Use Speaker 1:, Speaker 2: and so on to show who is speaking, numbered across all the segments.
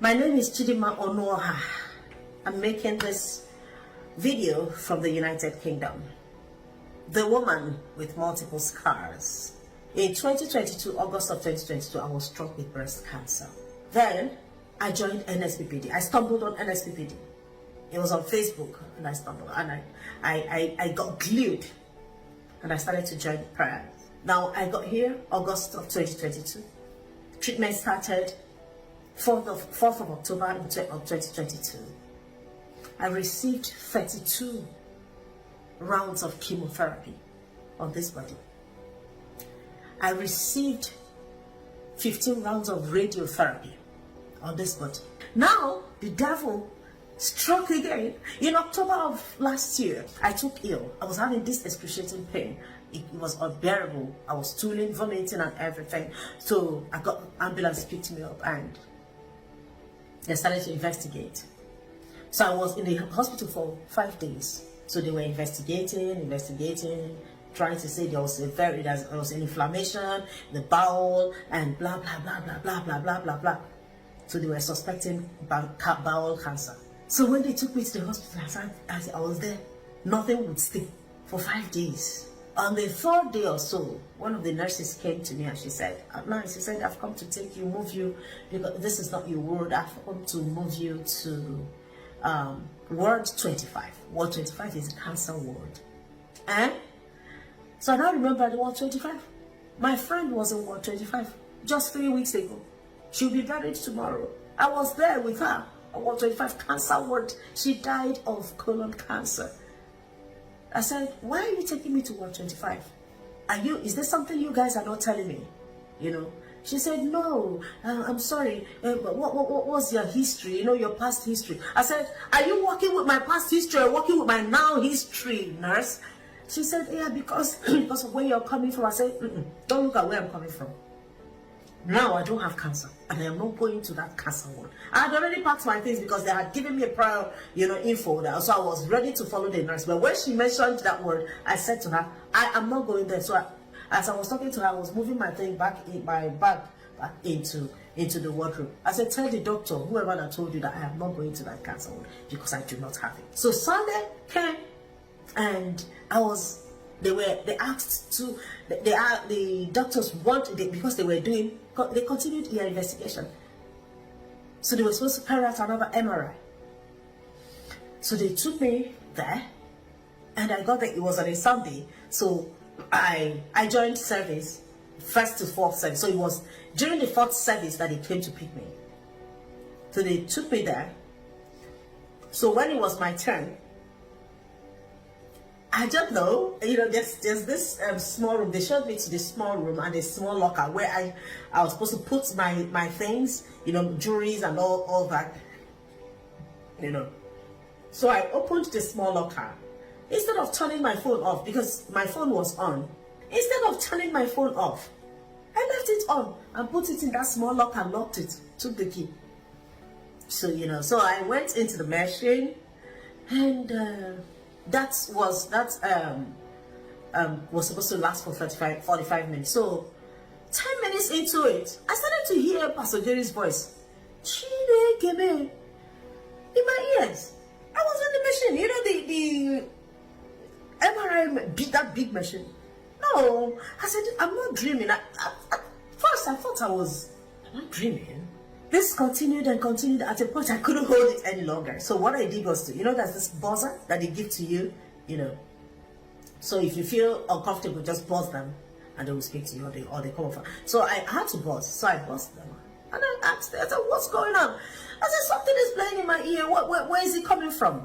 Speaker 1: My name is Chidima Onoha. I'm making this video from the United Kingdom. The woman with multiple scars. In 2022, August of 2022, I was struck with breast cancer. Then I joined NSPPD. I stumbled on NSPPD. It was on Facebook, and I stumbled, and I got glued, and I started to join prayer. Now I got here August of 2022. Treatment started 4th of October of 2022. I received 32 rounds of chemotherapy on this body. I received 15 rounds of radiotherapy on this body. Now the devil struck again. In October of last year, I took ill. I was having this excruciating pain. It was unbearable. I was stooling, vomiting, and everything. So I got ambulance picked me up, and they started to investigate. So I was in the hospital for 5 days. So they were investigating, trying to say there was an inflammation in the bowel, and blah blah blah blah blah blah blah blah blah. So they were suspecting bowel cancer. So when they took me to the hospital, I was there. Nothing would stay for 5 days. On the 3rd day or so, one of the nurses came to me and she said, I've come to take you, move you, because this is not your ward. I've come to move you to ward 25. Ward 25 is a cancer ward. And so I now remember the ward 25. My friend was in ward 25 just 3 weeks ago. She'll be buried tomorrow. I was there with her. Ward 25 cancer ward. She died of colon cancer. I said, why are you taking me to ward 25? Is there something you guys are not telling me? You know? She said, no, I'm sorry. But what was your history? You know, your past history. I said, are you working with my past history or working with my now history, nurse? She said, yeah, because of where you're coming from. I said, don't look at where I'm coming from. Now I don't have cancer, and I am not going to that cancer ward. I had already packed my things because they had given me a prior, info. So I was ready to follow the nurse. But when she mentioned that word, I said to her, I am not going there. So as I was talking to her, I was moving my thing back into the wardrobe. I said, tell the doctor, whoever that told you, that I am not going to that cancer ward because I do not have it. So Sunday came, and the doctors wanted, because they continued their investigation. So they were supposed to carry out another MRI. So they took me there, and I got there. It was on a Sunday. So I joined service, 1st to 4th service. So it was during the 4th service that they came to pick me. So they took me there. So when it was my turn, I don't know, there's this small room. They showed me to the small room and a small locker where I was supposed to put my things, jewelries and all that, So I opened the small locker. Instead of turning my phone off, because my phone was on, instead of turning my phone off, I left it on and put it in that small locker, locked it, took the key. So, so I went into the machine, and that was supposed to last for 45 minutes. So 10 minutes into it, I started to hear Pastor Jerry's voice. Chineke me, in my ears. I was on the machine, the MRI, that big machine. No, I said, I'm not dreaming. At first I thought I'm not dreaming. This continued and continued. At a point, I couldn't hold it any longer. So what I did was there's this buzzer that they give to you, So if you feel uncomfortable, just buzz them, and they will speak to you, or they come over. So I had to buzz. So I buzzed them, and I asked them, I said, what's going on? I said, something is playing in my ear. Where is it coming from?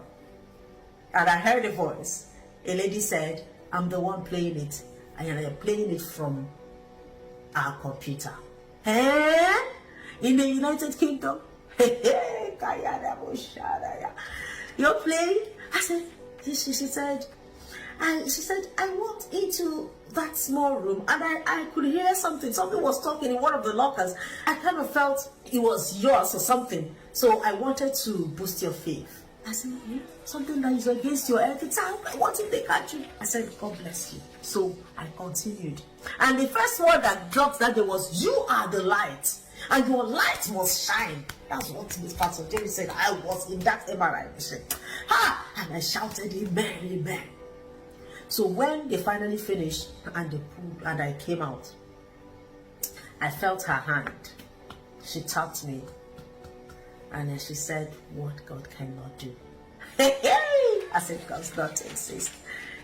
Speaker 1: And I heard a voice. A lady said, I'm the one playing it, and I am playing it from our computer. In the United Kingdom, you're playing? I said, she said, I walked into that small room, and I could hear something. Something was talking in one of the lockers. I kind of felt it was yours or something. So I wanted to boost your faith. I said, something that is against your ethics. What if they catch you? I said, God bless you. So I continued. And the first word that dropped that day was, you are the light. and your light must shine. That's what Miss Pastor Jerry said. I was in that MRI machine. Ha! And I shouted, amen, amen. So when they finally finished and they pulled and I came out, I felt her hand. She tapped me and then she said, what God cannot do. I said, God does not exist.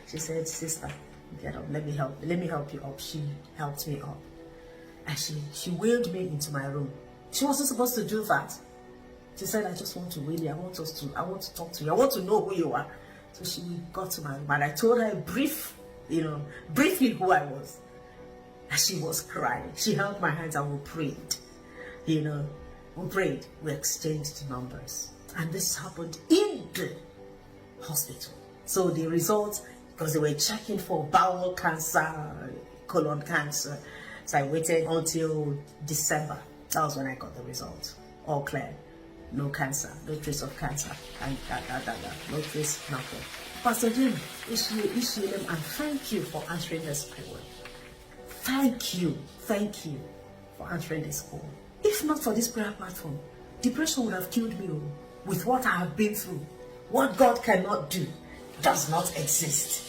Speaker 1: She said, sister, get up, let me help you up. She helped me up. And she wheeled me into my room. She wasn't supposed to do that. She said, I just want to wheel you. I want to talk to you. I want to know who you are. So she got to my room and I told her briefly who I was. And she was crying. She held my hands and we prayed. We prayed. We exchanged numbers. And this happened in the hospital. So the results, because they were checking for bowel cancer, colon cancer. So I waited until December. That was when I got the result. All clear. No cancer, no trace of cancer, and no trace, nothing. Pastor Jim, and thank you for answering this prayer. Thank you for answering this call. If not for this prayer platform, depression would have killed me with what I have been through. What God cannot do does not exist.